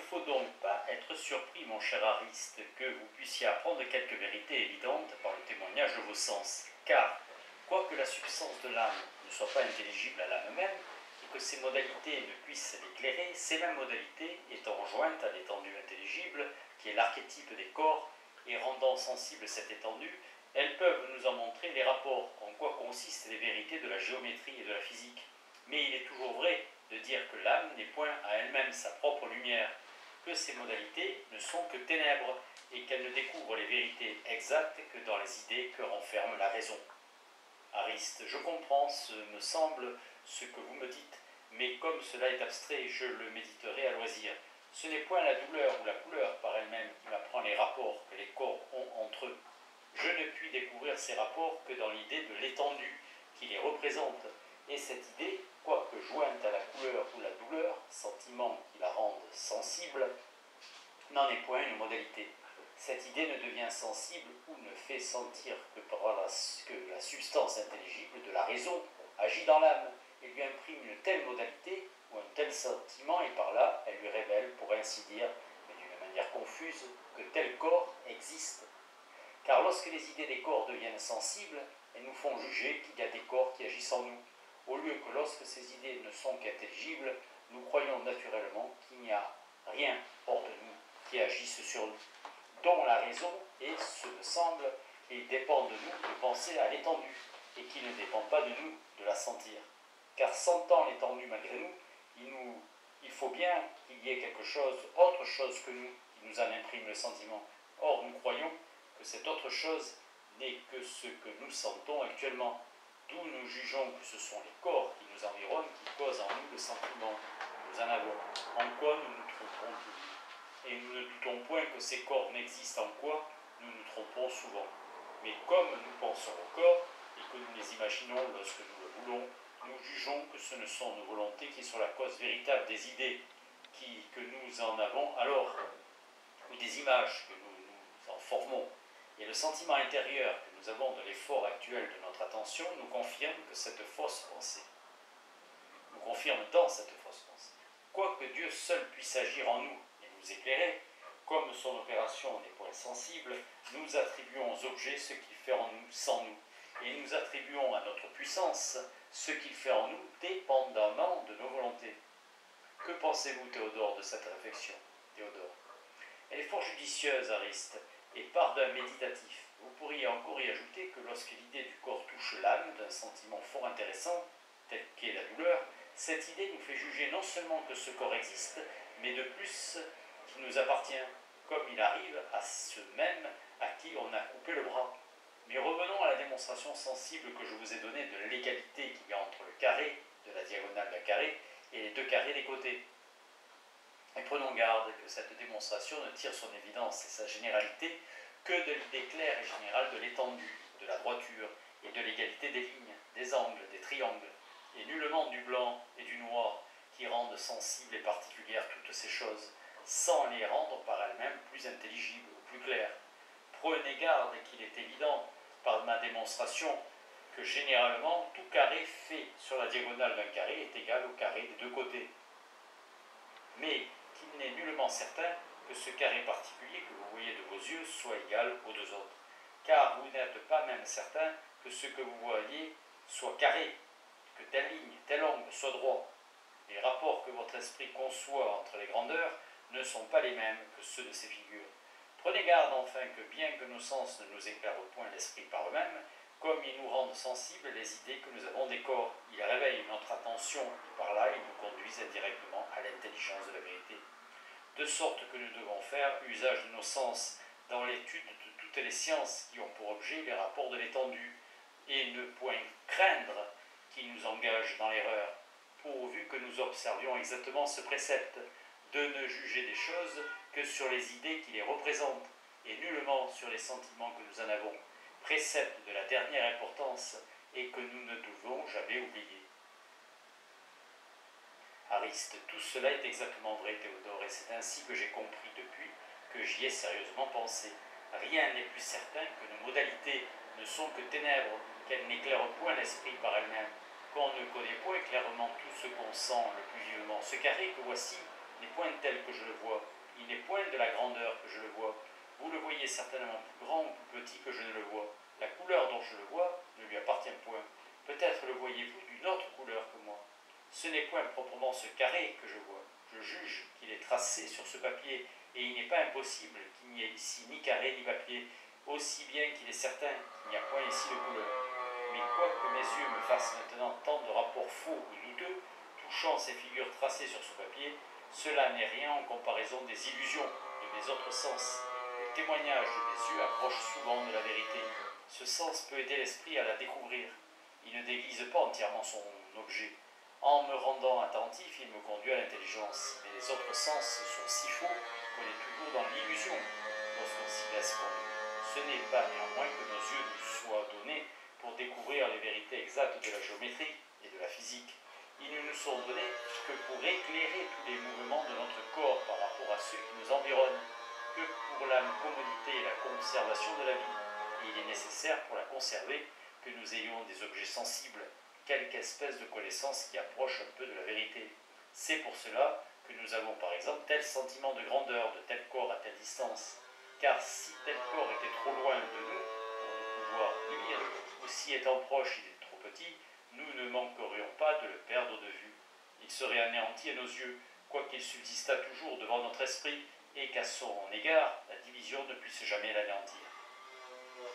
faut donc pas être surpris, mon cher Ariste, que vous puissiez apprendre quelques vérités évidentes par le témoignage de vos sens. Car, quoique la substance de l'âme ne soit pas intelligible à l'âme même, et que ses modalités ne puissent l'éclairer, ces mêmes modalités, étant jointes à l'étendue intelligible, qui est l'archétype des corps, et rendant sensible cette étendue, elles peuvent nous en montrer les rapports, en quoi consistent les vérités de la géométrie et de la physique. Mais il est toujours vrai de dire que l'âme n'est point à elle-même sa propre lumière, que ses modalités ne sont que ténèbres, et qu'elle ne découvre les vérités exactes que dans les idées que renferme la raison. Ariste, je comprends, me semble, ce que vous me dites, mais comme cela est abstrait, je le méditerai à loisir. Ce n'est point la douleur ou la couleur par elle-même qui m'apprend les rapports que les corps ont entre eux. Je ne puis découvrir ces rapports que dans l'idée de l'étendue qui les représente, et cette idée, quoique jointe à la couleur ou la douleur, sentiment qui la rendent sensible, n'en est point une modalité. Cette idée ne devient sensible ou ne fait sentir que que la substance intelligible de la raison agit dans l'âme et lui imprime une telle modalité ou un tel sentiment, et par là elle lui révèle, pour ainsi dire, mais d'une manière confuse, que tel corps existe. Car lorsque les idées des corps deviennent sensibles, elles nous font juger qu'il y a des corps qui agissent en nous, au lieu que lorsque ces idées ne sont qu'intelligibles, nous croyons naturellement qu'il n'y a rien hors de nous qui agisse sur nous, dont la raison est, ce me semble, qu'il dépend de nous de penser à l'étendue, et qui ne dépend pas de nous de la sentir. Car sentant l'étendue malgré nous, il faut bien qu'il y ait quelque chose, autre chose que nous, qui nous en imprime le sentiment. Or, nous croyons que cette autre chose n'est que ce que nous sentons actuellement, d'où nous jugeons que ce sont les corps qui nous environnent qui causent en nous le sentiment que nous en avons, en quoi nous nous trompons toujours. Et nous ne doutons point que ces corps n'existent, en quoi nous nous trompons souvent. Mais comme nous pensons aux corps, et que nous les imaginons lorsque nous le voulons, nous jugeons que ce ne sont nos volontés qui sont la cause véritable des idées que nous en avons alors, ou des images que nous en formons. Et le sentiment intérieur que nous avons de l'effort actuel de notre attention nous confirme que cette fausse pensée. Nous confirme dans cette fausse pensée. Quoique Dieu seul puisse agir en nous et nous éclairer, comme son opération n'est point sensible, nous attribuons aux objets ce qu'il fait en nous sans nous, et nous attribuons à notre puissance ce qu'il fait en nous dépendamment de nos volontés. Que pensez-vous, Théodore, de cette réflexion, Théodore? Elle est fort judicieuse, Ariste, et part d'un méditatif. Vous pourriez encore y ajouter que lorsque l'idée du corps touche l'âme d'un sentiment fort intéressant, tel qu'est la douleur, cette idée nous fait juger non seulement que ce corps existe, mais de plus qu'il nous appartient, comme il arrive à ceux mêmes à qui on a coupé le bras. Mais revenons à la démonstration sensible que je vous ai donnée de l'égalité qu'il y a entre le carré de la diagonale d'un carré et les deux carrés des côtés. Et prenons garde que cette démonstration ne tire son évidence et sa généralité que de l'idée claire et générale de l'étendue, de la droiture et de l'égalité des lignes, des angles, des triangles, et nullement du blanc et du noir qui rendent sensibles et particulières toutes ces choses, sans les rendre par elles-mêmes plus intelligibles ou plus claires. Prenez garde qu'il est évident, par ma démonstration, que généralement tout carré fait sur la diagonale d'un carré est égal au carré des deux côtés. Mais qu'il n'est nullement certain que ce carré particulier que vous voyez de vos yeux soit égal aux deux autres, car vous n'êtes pas même certain que ce que vous voyez soit carré, que telle ligne, tel angle soit droit. Les rapports que votre esprit conçoit entre les grandeurs ne sont pas les mêmes que ceux de ces figures. Prenez garde enfin que bien que nos sens ne nous éclairent point l'esprit par eux-mêmes, comme ils nous rendent sensibles les idées que nous avons des corps, ils réveillent notre attention et par là ils nous conduisent indirectement à l'intelligence de la vérité. De sorte que nous devons faire usage de nos sens dans l'étude de toutes les sciences qui ont pour objet les rapports de l'étendue, et ne point craindre qu'ils nous engagent dans l'erreur, pourvu que nous observions exactement ce précepte, de ne juger des choses que sur les idées qui les représentent, et nullement sur les sentiments que nous en avons, précepte de la dernière importance, et que nous ne devons jamais oublier. Ariste, tout cela est exactement vrai, Théodore, et c'est ainsi que j'ai compris depuis que j'y ai sérieusement pensé. Rien n'est plus certain que nos modalités ne sont que ténèbres, qu'elles n'éclairent point l'esprit par elles-mêmes, qu'on ne connaît point clairement tout ce qu'on sent le plus vivement. Ce carré que voici n'est point tel que je le vois, il n'est point de la grandeur que je le vois. Vous le voyez certainement plus grand ou plus petit que je ne le vois. La couleur dont je le vois ne lui appartient point. Peut-être le voyez-vous d'une autre couleur que moi. Ce n'est point proprement ce carré que je vois. Je juge qu'il est tracé sur ce papier, et il n'est pas impossible qu'il n'y ait ici ni carré ni papier, aussi bien qu'il est certain qu'il n'y a point ici de couleur. Mais quoique mes yeux me fassent maintenant tant de rapports faux ou douteux, touchant ces figures tracées sur ce papier, cela n'est rien en comparaison des illusions de mes autres sens. Le témoignage de mes yeux approche souvent de la vérité. Ce sens peut aider l'esprit à la découvrir. Il ne déguise pas entièrement son objet. En me rendant attentif, il me conduit à l'intelligence. Mais les autres sens sont si faux qu'on est toujours dans l'illusion lorsqu'on s'y laisse conduire. Ce n'est pas néanmoins que nos yeux nous soient donnés pour découvrir les vérités exactes de la géométrie et de la physique. Ils ne nous sont donnés que pour éclairer tous les mouvements de notre corps par rapport à ceux qui nous environnent, que pour la commodité et la conservation de la vie. Et il est nécessaire pour la conserver que nous ayons des objets sensibles, quelque espèce de connaissance qui approche un peu de la vérité. C'est pour cela que nous avons par exemple tel sentiment de grandeur de tel corps à telle distance. Car si tel corps était trop loin de nous pour nous pouvoir nuire, ou si étant proche il est trop petit, nous ne manquerions pas de le perdre de vue. Il serait anéanti à nos yeux, quoiqu'il subsistât toujours devant notre esprit, et qu'à son égard, la division ne puisse jamais l'anéantir.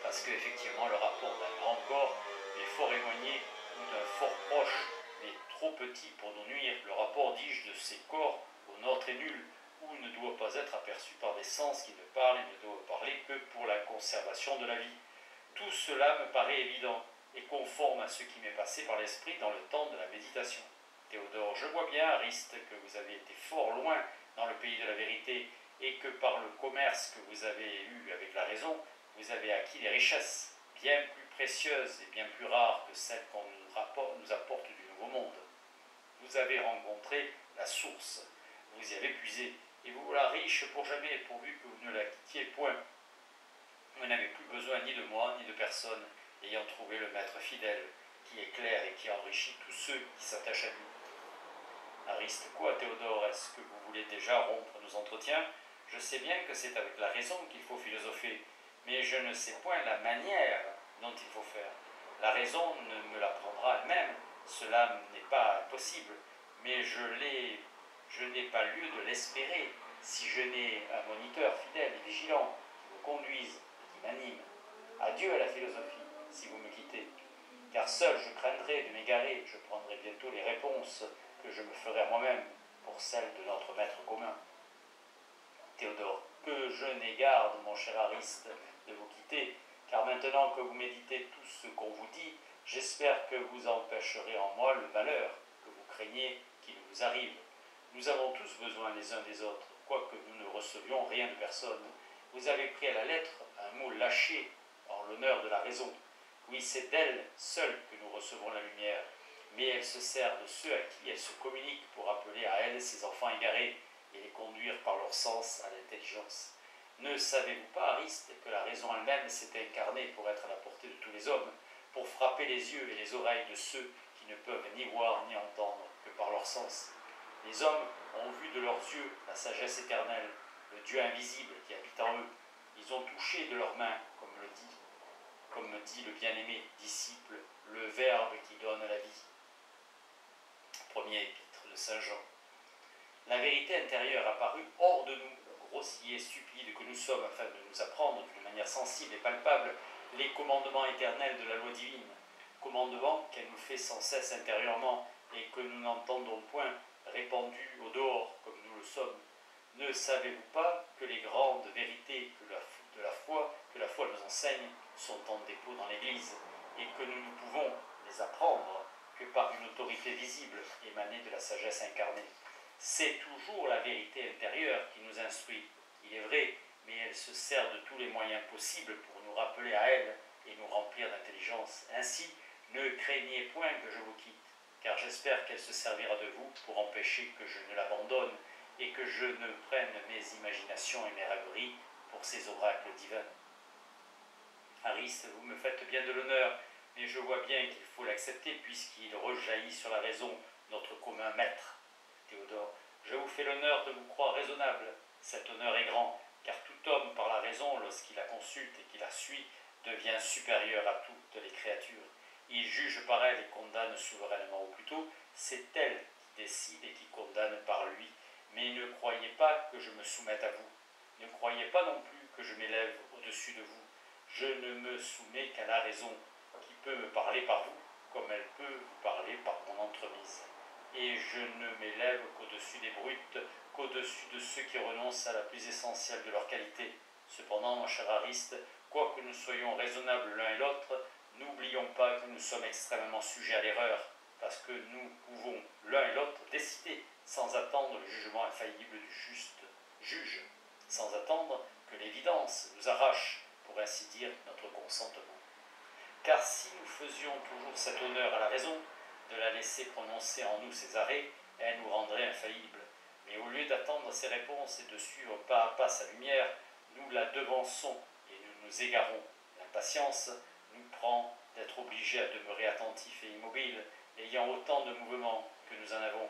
Parce qu'effectivement, le rapport d'un grand corps est fort éloigné ou d'un fort proche, mais trop petit pour nous nuire. Le rapport, dis-je, de ces corps au nôtre est nul, ou ne doit pas être aperçu par des sens qui ne parlent et ne doivent parler que pour la conservation de la vie. Tout cela me paraît évident et conforme à ce qui m'est passé par l'esprit dans le temps de la méditation. Théodore, je vois bien, Ariste, que vous avez été fort loin dans le pays de la vérité et que par le commerce que vous avez eu avec la raison, vous avez acquis des richesses bien plus précieuses et bien plus rares que celles qu'on nous apporte du Nouveau Monde. Vous avez rencontré la source, vous y avez puisé, et vous voilà riche pour jamais, pourvu que vous ne la quittiez point. Vous n'avez plus besoin ni de moi, ni de personne, ayant trouvé le maître fidèle, qui éclaire et qui enrichit tous ceux qui s'attachent à lui. Ariste, quoi, Théodore, est-ce que vous voulez déjà rompre nos entretiens? Je sais bien que c'est avec la raison qu'il faut philosopher, mais je ne sais point la manière dont il faut faire. La raison ne me l'apprendra elle-même, cela n'est pas impossible, mais je n'ai pas lieu de l'espérer si je n'ai un moniteur fidèle et vigilant qui me conduise et qui m'anime. Adieu à la philosophie, si vous me quittez, car seul je craindrai de m'égarer, je prendrai bientôt les réponses que je me ferai à moi-même pour celles de notre maître commun. Théodore, que je n'ai garde, mon cher Ariste, de vous quitter, car maintenant que vous méditez tout ce qu'on vous dit, j'espère que vous empêcherez en moi le malheur que vous craignez qu'il vous arrive. Nous avons tous besoin les uns des autres, quoique nous ne recevions rien de personne. Vous avez pris à la lettre un mot lâché en l'honneur de la raison. Oui, c'est d'elle seule que nous recevons la lumière, mais elle se sert de ceux à qui elle se communique pour appeler à elle ses enfants égarés et les conduire par leur sens à l'intelligence. Ne savez-vous pas, Ariste, que la raison elle-même s'est incarnée pour être à la portée de tous les hommes, pour frapper les yeux et les oreilles de ceux qui ne peuvent ni voir ni entendre que par leur sens? Les hommes ont vu de leurs yeux la sagesse éternelle, le Dieu invisible qui habite en eux. Ils ont touché de leurs mains, comme me dit le bien-aimé disciple, le Verbe qui donne la vie. Premier épître de Saint Jean. La vérité intérieure apparue hors de nous, grossiers, stupides que nous sommes, afin de nous apprendre d'une manière sensible et palpable les commandements éternels de la loi divine, commandements qu'elle nous fait sans cesse intérieurement et que nous n'entendons point, répandus au dehors comme nous le sommes. Ne savez-vous pas que les grandes vérités de la foi que la foi nous enseigne sont en dépôt dans l'Église et que nous ne pouvons les apprendre que par une autorité visible émanée de la sagesse incarnée? C'est toujours la vérité intérieure qui nous instruit, il est vrai, mais elle se sert de tous les moyens possibles pour nous rappeler à elle et nous remplir d'intelligence. Ainsi, ne craignez point que je vous quitte, car j'espère qu'elle se servira de vous pour empêcher que je ne l'abandonne et que je ne prenne mes imaginations et mes rêveries pour ces oracles divins. Ariste, vous me faites bien de l'honneur, mais je vois bien qu'il faut l'accepter puisqu'il rejaillit sur la raison, notre commun maître. Théodore, je vous fais l'honneur de vous croire raisonnable, Cet honneur est grand, car tout homme, par la raison, lorsqu'il la consulte et qu'il la suit, devient supérieur à toutes les créatures. Il juge par elle et condamne souverainement, ou plutôt, c'est elle qui décide et qui condamne par lui. Mais ne croyez pas que je me soumette à vous. Ne croyez pas non plus que je m'élève au-dessus de vous. Je ne me soumets qu'à la raison, qui peut me parler par vous, comme elle peut vous parler par mon entremise. Et je ne m'élève qu'au-dessus des brutes, qu'au-dessus de ceux qui renoncent à la plus essentielle de leur qualité. Cependant, mon cher Ariste, quoique nous soyons raisonnables l'un et l'autre, n'oublions pas que nous sommes extrêmement sujets à l'erreur, parce que nous pouvons l'un et l'autre décider sans attendre le jugement infaillible du juste juge, sans attendre que l'évidence nous arrache, pour ainsi dire, notre consentement. Car si nous faisions toujours cet honneur à la raison, de la laisser prononcer en nous ses arrêts, elle nous rendrait infaillibles. Mais au lieu d'attendre ses réponses et de suivre pas à pas sa lumière, nous la devançons et nous nous égarons. L'impatience nous prend d'être obligés à demeurer attentifs et immobiles, ayant autant de mouvements que nous en avons.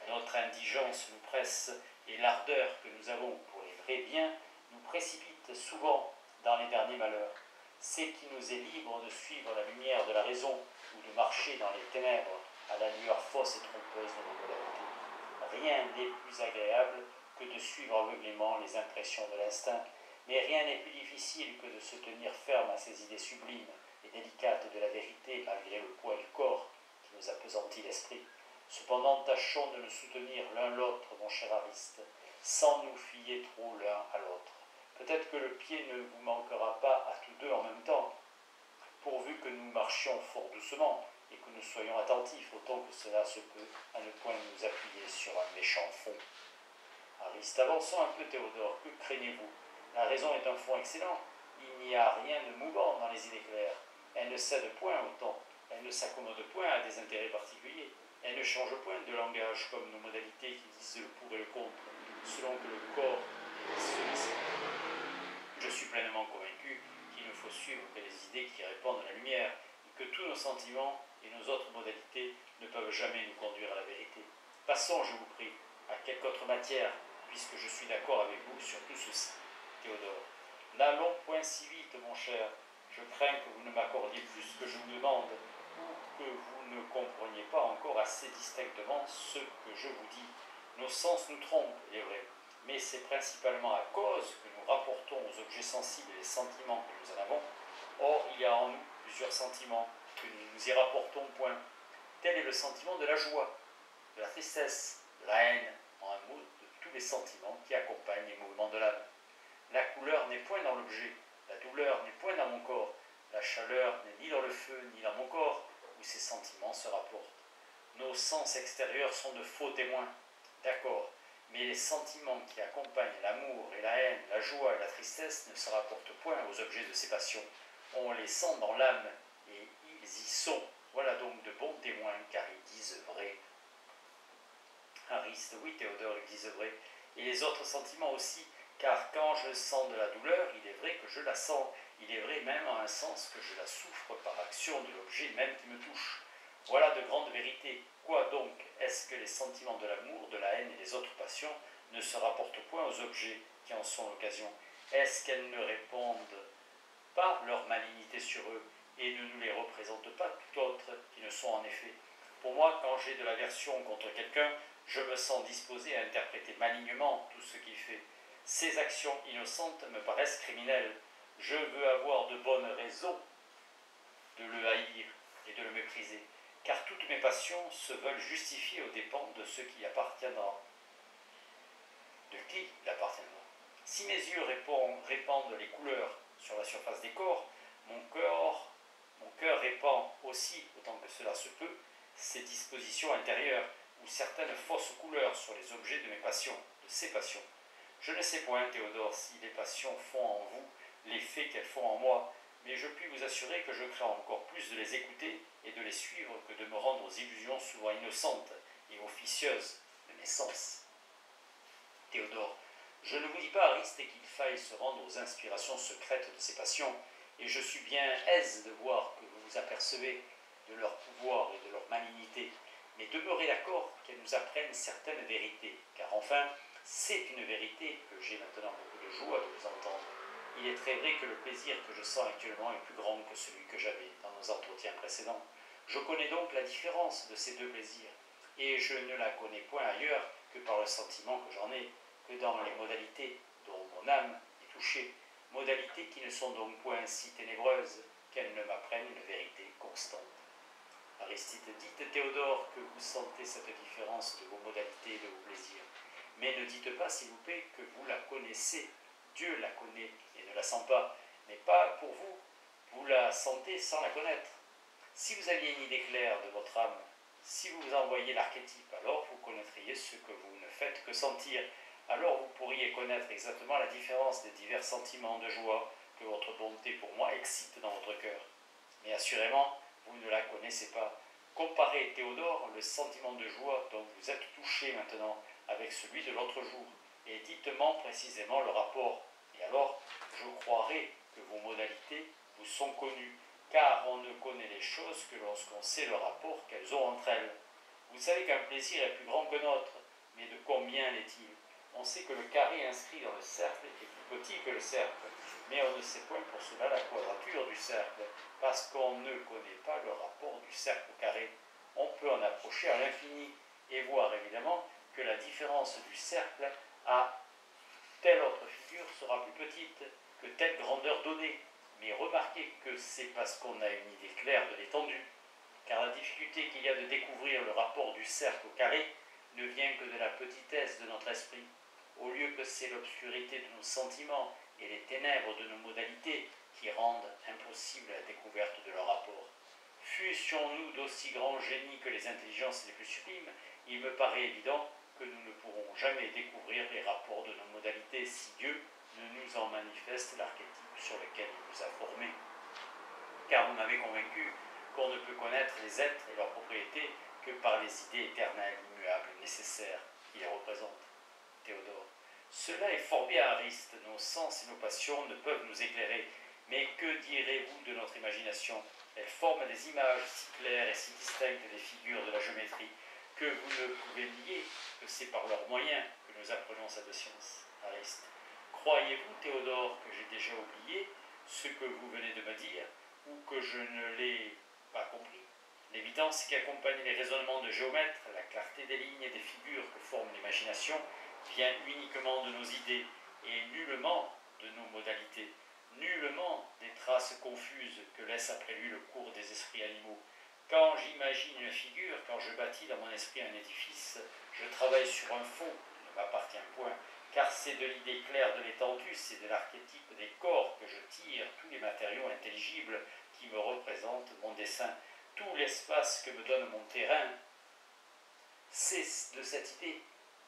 Notre indigence nous presse et l'ardeur que nous avons pour les vrais biens nous précipite souvent dans les derniers malheurs. C'est qui nous est libre de suivre la lumière de la raison ou de marcher dans les ténèbres à la lueur fausse et trompeuse de nos modalités. Rien n'est plus agréable que de suivre aveuglément les impressions de l'instinct, mais rien n'est plus difficile que de se tenir ferme à ces idées sublimes et délicates de la vérité malgré le poids du corps qui nous appesantit l'esprit. Cependant, tâchons de nous soutenir l'un l'autre, mon cher Ariste, sans nous fier trop l'un à l'autre. Peut-être que le pied ne vous manquera pas à tous deux en même temps, pourvu que nous marchions fort doucement et que nous soyons attentifs autant que cela se peut à ne point nous appuyer sur un méchant fond. Ariste, avançons un peu, Théodore, que craignez-vous? La raison est un fond excellent, il n'y a rien de mouvant dans les idées claires, elle ne cède point au temps, elle ne s'accommode point à des intérêts particuliers, elle ne change point de langage comme nos modalités qui disent le pour et le contre, selon que le corps est sollicité. Je suis pleinement convaincu qu'il ne faut suivre que les idées qui répandent la lumière, et que tous nos sentiments et nos autres modalités ne peuvent jamais nous conduire à la vérité. Passons, je vous prie, à quelque autre matière, puisque je suis d'accord avec vous sur tout ceci. Théodore, n'allons point si vite, mon cher. Je crains que vous ne m'accordiez plus que je vous demande, ou que vous ne compreniez pas encore assez distinctement ce que je vous dis. Nos sens nous trompent, il est vrai, mais c'est principalement à cause que nous rapportons aux objets sensibles les sentiments que nous en avons. Or, il y a en nous plusieurs sentiments que nous ne nous y rapportons point. Tel est le sentiment de la joie, de la tristesse, de la haine, en un mot, de tous les sentiments qui accompagnent les mouvements de l'âme. La couleur n'est point dans l'objet, la douleur n'est point dans mon corps, la chaleur n'est ni dans le feu ni dans mon corps, où ces sentiments se rapportent. Nos sens extérieurs sont de faux témoins, d'accord, mais les sentiments qui accompagnent l'amour et la haine, la joie et la tristesse ne se rapportent point aux objets de ces passions. On les sent dans l'âme, et ils y sont. Voilà donc de bons témoins, car ils disent vrai. Ariste, oui, Théodore, ils disent vrai. Et les autres sentiments aussi, car quand je sens de la douleur, il est vrai que je la sens. Il est vrai même en un sens que je la souffre par action de l'objet même qui me touche. Voilà de grandes vérités. Quoi donc est-ce que les sentiments de l'amour, de la haine et des autres passions ne se rapportent point aux objets qui en sont l'occasion? Est-ce qu'elles ne répondent pas leur malignité sur eux et ne nous les représentent pas tout autres qui ne sont en effet? Pour moi, quand j'ai de l'aversion contre quelqu'un, je me sens disposé à interpréter malignement tout ce qu'il fait. Ces actions innocentes me paraissent criminelles. Je veux avoir de bonnes raisons de le haïr et de le mépriser, car toutes mes passions se veulent justifier aux dépens de ceux qui appartiendront. De qui il appartiendra? Si mes yeux répandent les couleurs sur la surface des corps, mon cœur répand aussi, autant que cela se peut, ces dispositions intérieures ou certaines fausses couleurs sur les objets de mes passions, de ces passions. Je ne sais point, Théodore, si les passions font en vous l'effet qu'elles font en moi, mais je puis vous assurer que je crains encore plus de les écouter et de les suivre que de me rendre aux illusions souvent innocentes et officieuses de mes sens. Théodore, je ne vous dis pas, Ariste, qu'il faille se rendre aux inspirations secrètes de ces passions, et je suis bien aise de voir que vous vous apercevez de leur pouvoir et de leur malignité, mais demeurez d'accord qu'elles nous apprennent certaines vérités, car enfin, C'est une vérité que j'ai maintenant beaucoup de joie de vous entendre. Il est très vrai que le plaisir que je sens actuellement est plus grand que celui que j'avais dans nos entretiens précédents. Je connais donc la différence de ces deux plaisirs, et je ne la connais point ailleurs que par le sentiment que j'en ai, que dans les modalités dont mon âme est touchée, modalités qui ne sont donc point si ténébreuses qu'elles ne m'apprennent une vérité constante. Aristide, dites Théodore que vous sentez cette différence de vos modalités et de vos plaisirs, mais ne dites pas, s'il vous plaît, que vous la connaissez. Dieu la connaît et ne la sent pas, mais pas pour vous. Vous la sentez sans la connaître. Si vous aviez une idée claire de votre âme, si vous envoyiez l'archétype, alors vous connaîtriez ce que vous ne faites que sentir. Alors vous pourriez connaître exactement la différence des divers sentiments de joie que votre bonté pour moi excite dans votre cœur. Mais assurément, vous ne la connaissez pas. Comparez, Théodore, le sentiment de joie dont vous êtes touché maintenant avec celui de l'autre jour, et dites-moi précisément le rapport. Et alors, je croirai que vos modalités vous sont connues, car on ne connaît les choses que lorsqu'on sait le rapport qu'elles ont entre elles. Vous savez qu'un plaisir est plus grand que notre, mais de combien l'est-il? On sait que le carré inscrit dans le cercle est plus petit que le cercle, mais on ne sait point pour cela la quadrature du cercle, parce qu'on ne connaît pas le rapport du cercle au carré. On peut en approcher à l'infini, et voir évidemment que la différence du cercle à telle autre figure sera plus petite que telle grandeur donnée. Mais remarquez que c'est parce qu'on a une idée claire de l'étendue, car la difficulté qu'il y a de découvrir le rapport du cercle au carré ne vient que de la petitesse de notre esprit, au lieu que c'est l'obscurité de nos sentiments et les ténèbres de nos modalités qui rendent impossible la découverte de leur rapport. Fussions-nous d'aussi grands génies que les intelligences les plus sublimes, il me paraît évident que nous ne pourrons jamais découvrir les rapports de nos modalités si Dieu ne nous en manifeste l'archétype sur lequel il nous a formés. Car vous m'avez convaincu qu'on ne peut connaître les êtres et leurs propriétés que par les idées éternelles, immuables, nécessaires qui les représentent. Théodore. Cela est fort bien, Ariste. Nos sens et nos passions ne peuvent nous éclairer. Mais que direz-vous de notre imagination? Elle forme des images si claires et si distinctes des figures de la géométrie que vous ne pouvez nier que c'est par leurs moyens que nous apprenons cette science. Ariste. Croyez-vous, Théodore, que j'ai déjà oublié ce que vous venez de me dire, ou que je ne l'ai pas compris? L'évidence qui accompagne les raisonnements de géomètres, la clarté des lignes et des figures que forme l'imagination, vient uniquement de nos idées et nullement de nos modalités, nullement des traces confuses que laisse après lui le cours des esprits animaux. Quand j'imagine une figure, quand je bâtis dans mon esprit un édifice, je travaille sur un fond qui ne m'appartient point, car c'est de l'idée claire de l'étendue, c'est de l'archétype des corps que je tire tous les matériaux intelligibles qui me représentent mon dessin, tout l'espace que me donne mon terrain. C'est de cette idée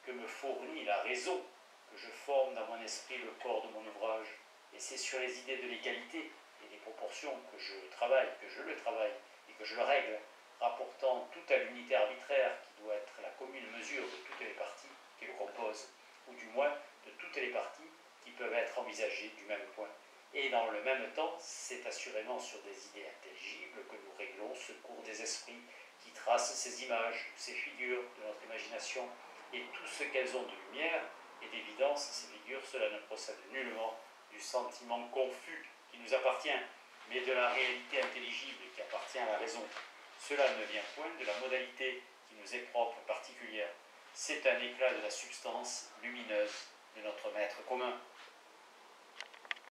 que me fournit la raison que je forme dans mon esprit le corps de mon ouvrage, et c'est sur les idées de l'égalité et des proportions que je travaille, que je le travaille et que je le règle, rapportant tout à l'unité arbitraire qui doit être la commune mesure de toutes les parties qui le composent, ou du moins de toutes les parties qui peuvent être envisagées du même point. Et dans le même temps, c'est assurément sur des idées intelligibles que nous réglons ce cours des esprits qui tracent ces images, ces figures de notre imagination, et tout ce qu'elles ont de lumière et d'évidence, ces figures, cela ne procède nullement du sentiment confus qui nous appartient, mais de la réalité intelligible qui appartient à la raison. Cela ne vient point de la modalité qui nous est propre, particulière. C'est un éclat de la substance lumineuse de notre maître commun.